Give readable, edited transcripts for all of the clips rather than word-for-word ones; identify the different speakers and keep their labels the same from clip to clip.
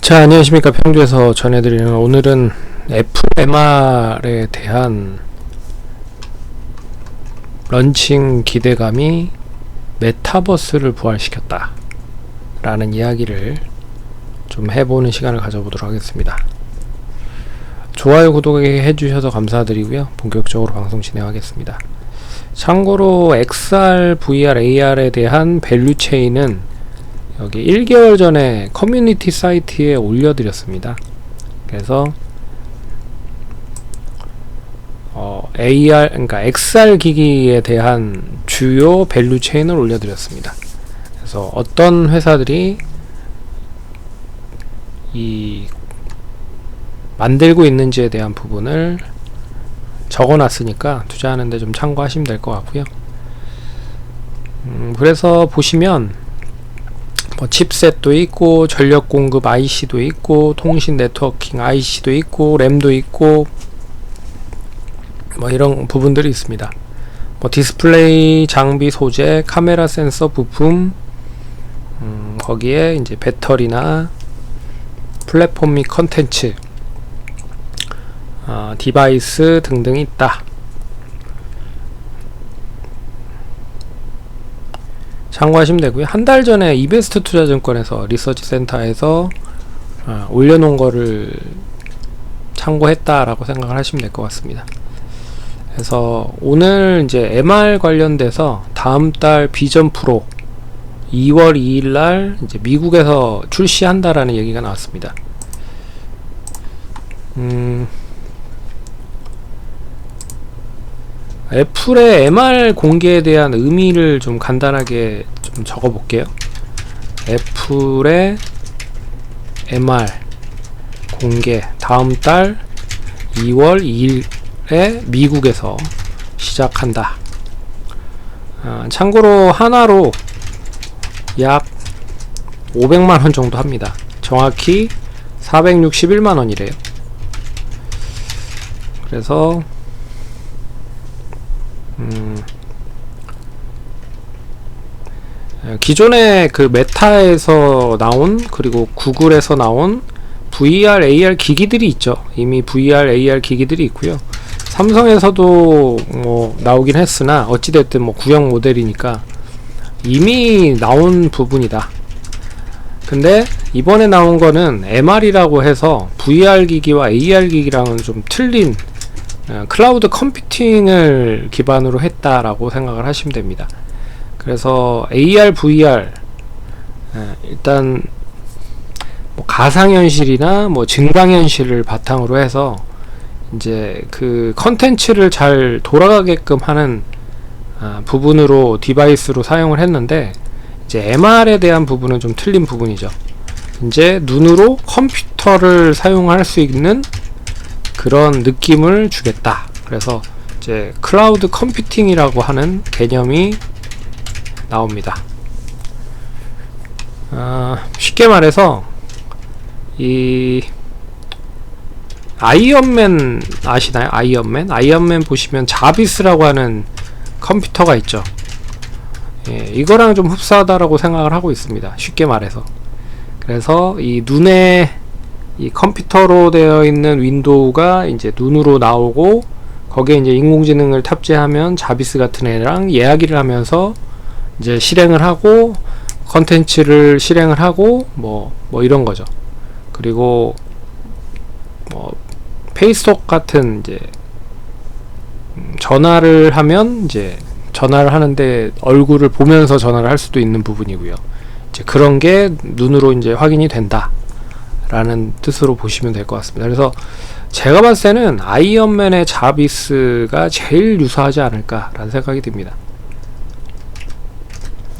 Speaker 1: 자, 안녕하십니까. 평주에서 전해드리는 오늘은 FMR에 대한 런칭 기대감이 메타버스를 부활시켰다 라는 이야기를 좀 해보는 시간을 가져보도록 하겠습니다. 좋아요, 구독해 주셔서 감사드리고요. 본격적으로 방송 진행하겠습니다. 참고로 XR, VR, AR에 대한 밸류 체인은 여기 1개월 전에 커뮤니티 사이트에 올려드렸습니다. 그래서 AR, 그러니까 XR 기기에 대한 주요 밸류 체인을 올려드렸습니다. 그래서 어떤 회사들이 만들고 있는지에 대한 부분을 적어놨으니까 투자하는데 좀 참고하시면 될 것 같고요. 그래서 보시면 뭐 칩셋도 있고 전력 공급 IC도 있고 통신 네트워킹 IC도 있고 램도 있고 뭐 이런 부분들이 있습니다. 뭐 디스플레이 장비 소재, 카메라 센서 부품, 거기에 이제 배터리나 플랫폼 및 컨텐츠, 디바이스 등등이 있다. 참고하시면 되고요. 한 달 전에 이베스트 투자증권에서 리서치 센터에서 올려놓은 거를 참고했다라고 생각을 하시면 될 것 같습니다. 그래서 오늘 이제 MR 관련돼서 다음 달 비전 프로 2월 2일 날 이제 미국에서 출시한다라는 얘기가 나왔습니다. 애플의 MR 공개에 대한 의미를 좀 간단하게 좀 적어 볼게요. 애플의 MR 공개 다음 달 2월 2일에 미국에서 시작한다. 참고로 하나로 약 500만원 정도 합니다. 정확히 461만원이래요. 그래서 기존에 그 메타에서 나온 그리고 구글에서 나온 VR, AR 기기들이 있죠. 이미 VR, AR 기기들이 있고요. 삼성에서도 뭐 나오긴 했으나 어찌됐든 뭐 구형 모델이니까 이미 나온 부분이다. 근데 이번에 나온 거는 MR이라고 해서 VR 기기와 AR 기기랑은 좀 틀린 클라우드 컴퓨팅을 기반으로 했다라고 생각을 하시면 됩니다. 그래서 AR, VR 일단 뭐 가상현실이나 뭐 증강현실을 바탕으로 해서 이제 그 컨텐츠를 잘 돌아가게끔 하는 부분으로 디바이스로 사용을 했는데 이제 MR에 대한 부분은 좀 틀린 부분이죠. 이제 눈으로 컴퓨터를 사용할 수 있는 그런 느낌을 주겠다. 그래서 이제 클라우드 컴퓨팅이라고 하는 개념이 나옵니다. 쉽게 말해서 이 아이언맨 아시나요? 아이언맨 보시면 자비스라고 하는 컴퓨터가 있죠. 이거랑 좀 흡사하다라고 생각을 하고 있습니다. 쉽게 말해서. 그래서 이 눈에 이 컴퓨터로 되어 있는 윈도우가 이제 눈으로 나오고 거기에 이제 인공지능을 탑재하면 자비스 같은 애랑 이야기를 하면서 이제 실행을 하고 컨텐츠를 실행을 하고 뭐 이런 거죠. 그리고 뭐 페이스톡 같은 이제 전화를 하면 이제 전화를 하는데 얼굴을 보면서 전화를 할 수도 있는 부분이고요. 이제 그런 게 눈으로 이제 확인이 된다. 라는 뜻으로 보시면 될 것 같습니다. 그래서 제가 봤을 때는 아이언맨의 자비스가 제일 유사하지 않을까 라는 생각이 듭니다.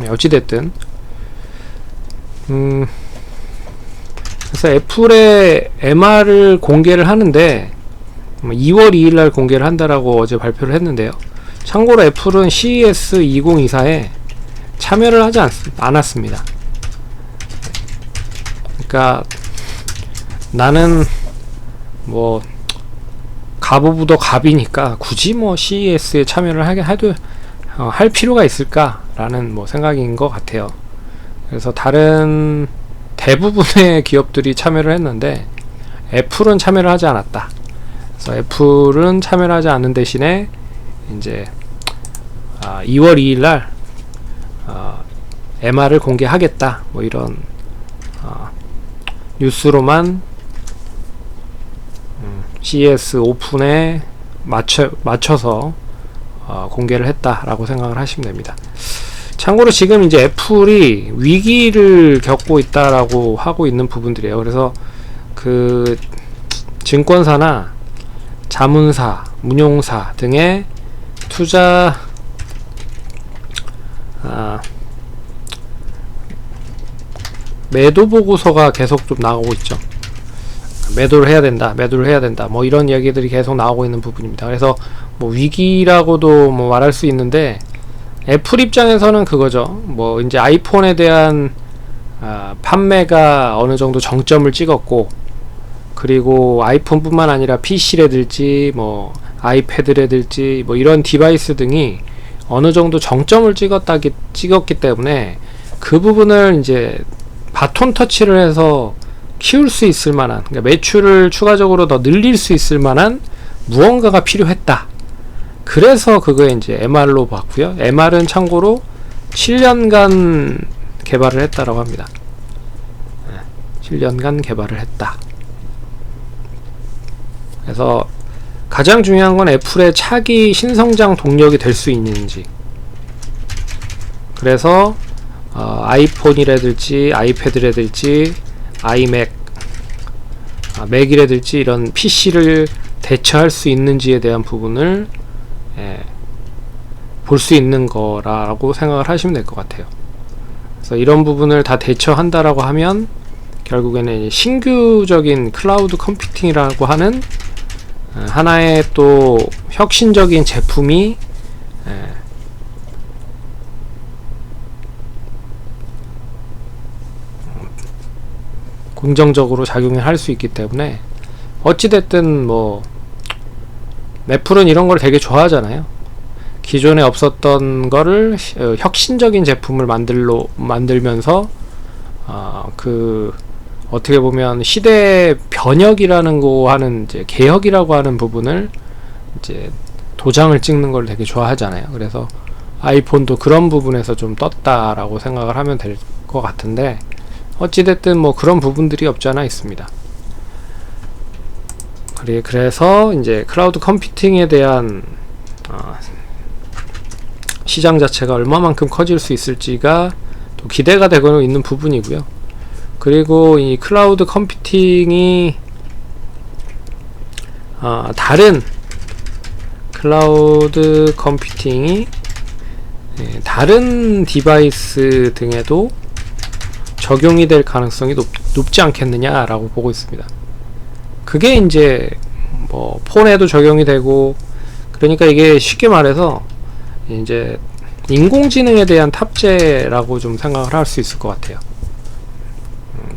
Speaker 1: 어찌됐든 그래서 애플의 MR을 공개를 하는데 2월 2일날 공개를 한다라고 어제 발표를 했는데요. 참고로 애플은 CES 2024에 참여를 하지 않았습니다. 그러니까 나는 뭐 갑오브도 갑이니까 굳이 뭐 CES에 참여를 할 필요가 있을까 라는 뭐 생각인 것 같아요. 그래서 다른 대부분의 기업들이 참여를 했는데 애플은 참여를 하지 않았다. 그래서 애플은 참여를 하지 않는 대신에 이제 2월 2일 날 MR을 공개하겠다, 뭐 이런 뉴스로만 CES 오픈에 맞춰서 공개를 했다라고 생각을 하시면 됩니다. 참고로 지금 이제 애플이 위기를 겪고 있다라고 하고 있는 부분들이에요. 그래서 그 증권사나 자문사, 문용사 등의 투자 매도 보고서가 계속 좀 나오고 있죠. 매도를 해야 된다, 뭐 이런 얘기들이 계속 나오고 있는 부분입니다. 그래서 뭐 위기라고도 뭐 말할 수 있는데, 애플 입장에서는 그거죠. 뭐 이제 아이폰에 대한 판매가 어느 정도 정점을 찍었고, 그리고 아이폰뿐만 아니라 PC라든지 뭐 아이패드라든지 뭐 이런 디바이스 등이 어느 정도 정점을 찍었기 때문에 그 부분을 이제 바톤 터치를 해서 키울 수 있을 만한, 그러니까 매출을 추가적으로 더 늘릴 수 있을 만한 무언가가 필요했다. 그래서 그거에 이제 MR로 봤고요. MR은 참고로 7년간 개발을 했다라고 합니다. 7년간 개발을 했다. 그래서 가장 중요한 건 애플의 차기 신성장 동력이 될 수 있는지. 그래서 아이폰이라든지 아이패드라든지 아이맥, 맥이라든지 이런 PC를 대처할 수 있는지에 대한 부분을 볼 수 있는 거라고 생각을 하시면 될 것 같아요. 그래서 이런 부분을 다 대처한다라고 하면 결국에는 신규적인 클라우드 컴퓨팅이라고 하는 하나의 또 혁신적인 제품이 긍정적으로 작용을 할 수 있기 때문에, 어찌됐든 뭐 애플은 이런 걸 되게 좋아하잖아요. 기존에 없었던 거를 혁신적인 제품을 만들면서 그 어떻게 보면 시대 변혁이라는 거 하는, 이제 개혁이라고 하는 부분을 이제 도장을 찍는 걸 되게 좋아하잖아요. 그래서 아이폰도 그런 부분에서 좀 떴다라고 생각을 하면 될 것 같은데, 어찌됐든 뭐 그런 부분들이 없지 않아 있습니다. 그래서 이제 클라우드 컴퓨팅에 대한 시장 자체가 얼마만큼 커질 수 있을지가 또 기대가 되고 있는 부분이고요. 그리고 이 클라우드 컴퓨팅이 다른 디바이스 등에도 적용이 될 가능성이 높지 않겠느냐라고 보고 있습니다. 그게 이제 뭐 폰에도 적용이 되고, 그러니까 이게 쉽게 말해서 이제 인공지능에 대한 탑재라고 좀 생각을 할 수 있을 것 같아요.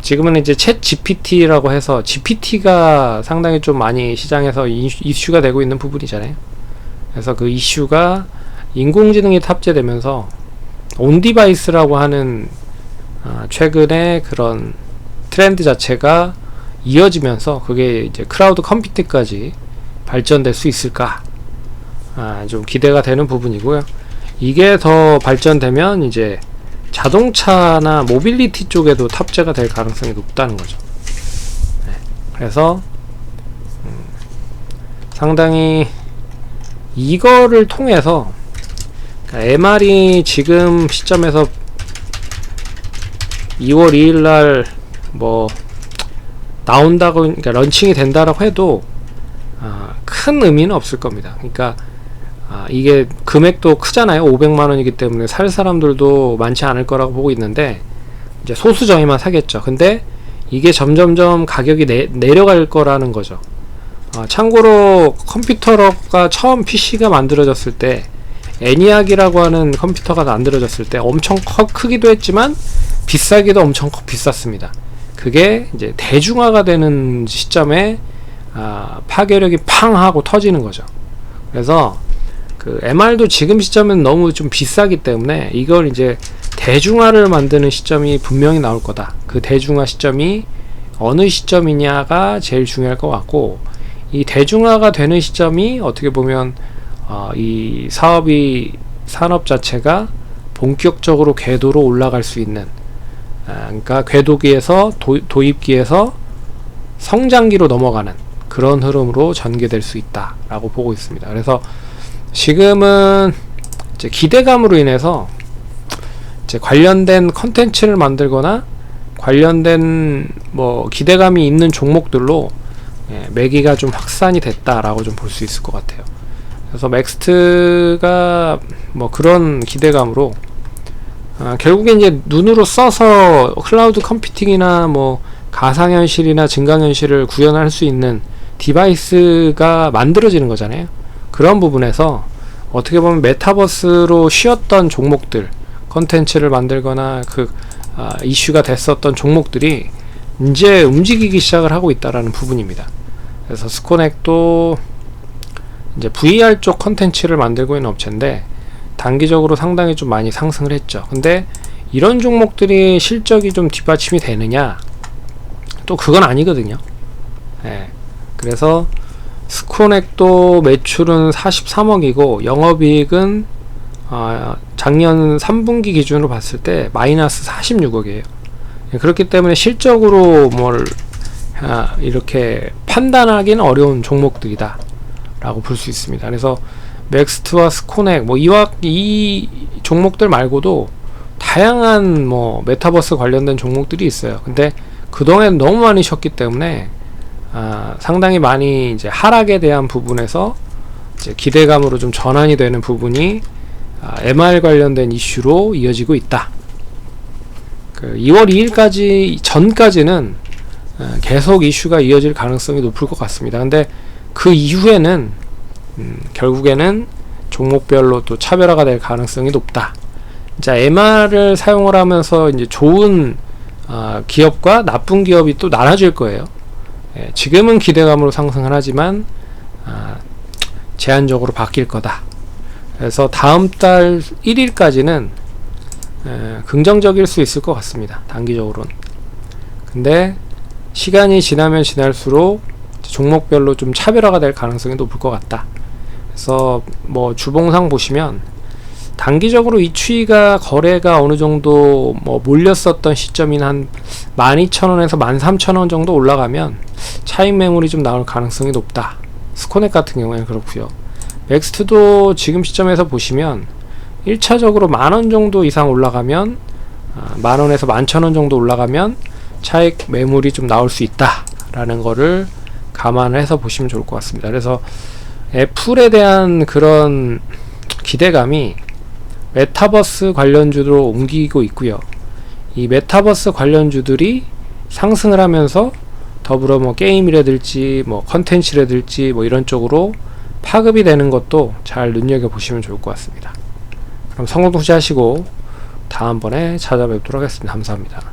Speaker 1: 지금은 이제 챗 GPT라고 해서 GPT가 상당히 좀 많이 시장에서 이슈가 되고 있는 부분이잖아요. 그래서 그 이슈가 인공지능이 탑재되면서 온디바이스라고 하는 최근에 그런 트렌드 자체가 이어지면서 그게 이제 클라우드 컴퓨팅까지 발전될 수 있을까, 좀 기대가 되는 부분이고요. 이게 더 발전되면 이제 자동차나 모빌리티 쪽에도 탑재가 될 가능성이 높다는 거죠. 그래서 상당히 이거를 통해서, 그러니까 MR이 지금 시점에서 2월 2일 날 뭐 나온다고, 그러니까 런칭이 된다라고 해도 큰 의미는 없을 겁니다. 그러니까 이게 금액도 크잖아요. 500만 원이기 때문에 살 사람들도 많지 않을 거라고 보고 있는데, 이제 소수 정예만 사겠죠. 근데 이게 점점점 가격이 내려갈 거라는 거죠. 참고로 컴퓨터가 처음 PC가 만들어졌을 때, 애니악이라고 하는 컴퓨터가 만들어졌을 때 엄청 크기도 했지만 비싸기도 엄청 비쌌습니다. 그게 이제 대중화가 되는 시점에 파괴력이 팡 하고 터지는 거죠. 그래서 그 MR도 지금 시점은 너무 좀 비싸기 때문에 이걸 이제 대중화를 만드는 시점이 분명히 나올 거다. 그 대중화 시점이 어느 시점이냐가 제일 중요할 것 같고, 이 대중화가 되는 시점이 어떻게 보면 이 산업 자체가 본격적으로 궤도로 올라갈 수 있는, 그러니까 궤도기에서 도입기에서 성장기로 넘어가는 그런 흐름으로 전개될 수 있다라고 보고 있습니다. 그래서 지금은 이제 기대감으로 인해서 이제 관련된 컨텐츠를 만들거나 관련된 뭐 기대감이 있는 종목들로 매기가 좀 확산이 됐다라고 좀 볼 수 있을 것 같아요. 그래서 넥스트가 뭐 그런 기대감으로 결국에 이제 눈으로 써서 클라우드 컴퓨팅이나 뭐 가상현실이나 증강현실을 구현할 수 있는 디바이스가 만들어지는 거잖아요. 그런 부분에서 어떻게 보면 메타버스로 쉬었던 종목들, 컨텐츠를 만들거나 이슈가 됐었던 종목들이 이제 움직이기 시작을 하고 있다라는 부분입니다. 그래서 스코넥도 이제 VR 쪽 컨텐츠를 만들고 있는 업체인데 단기적으로 상당히 좀 많이 상승을 했죠. 근데 이런 종목들이 실적이 좀 뒷받침이 되느냐? 또 그건 아니거든요. 그래서 스코넥도 매출은 43억이고 영업이익은 작년 3분기 기준으로 봤을 때 마이너스 46억이에요. 그렇기 때문에 실적으로 뭘 이렇게 판단하기는 어려운 종목들이다 라고 볼 수 있습니다. 그래서 넥스트와 스코넥 이 종목들 말고도 다양한 뭐 메타버스 관련된 종목들이 있어요. 근데 그동안 너무 많이 쉬었기 때문에 상당히 많이 이제 하락에 대한 부분에서 이제 기대감으로 좀 전환이 되는 부분이 MR 관련된 이슈로 이어지고 있다. 2월 2일까지 전까지는 계속 이슈가 이어질 가능성이 높을 것 같습니다. 근데 그 이후에는 결국에는 종목별로 또 차별화가 될 가능성이 높다. 자, MR을 사용을 하면서 이제 좋은 기업과 나쁜 기업이 또 나눠질 거예요. 지금은 기대감으로 상승을 하지만 제한적으로 바뀔 거다. 그래서 다음 달 1일까지는 긍정적일 수 있을 것 같습니다. 단기적으로는. 근데 시간이 지나면 지날수록 종목별로 좀 차별화가 될 가능성이 높을 것 같다. 그래서 뭐 주봉상 보시면 단기적으로 이 추이가 거래가 어느 정도 뭐 몰렸었던 시점인 한 12,000원에서 13,000원 정도 올라가면 차익 매물이 좀 나올 가능성이 높다. 스코넥 같은 경우에는 그렇고요. 넥스트도 지금 시점에서 보시면 1차적으로 만원 정도 이상 올라가면 만원에서 11,000원 정도 올라가면 차익 매물이 좀 나올 수 있다 라는 거를 감안을 해서 보시면 좋을 것 같습니다. 그래서 애플에 대한 그런 기대감이 메타버스 관련주로 옮기고 있고요. 이 메타버스 관련주들이 상승을 하면서 더불어 뭐 게임이라든지 뭐 컨텐츠라든지 뭐 이런 쪽으로 파급이 되는 것도 잘 눈여겨보시면 좋을 것 같습니다. 그럼 성공 투자하시고 다음번에 찾아뵙도록 하겠습니다. 감사합니다.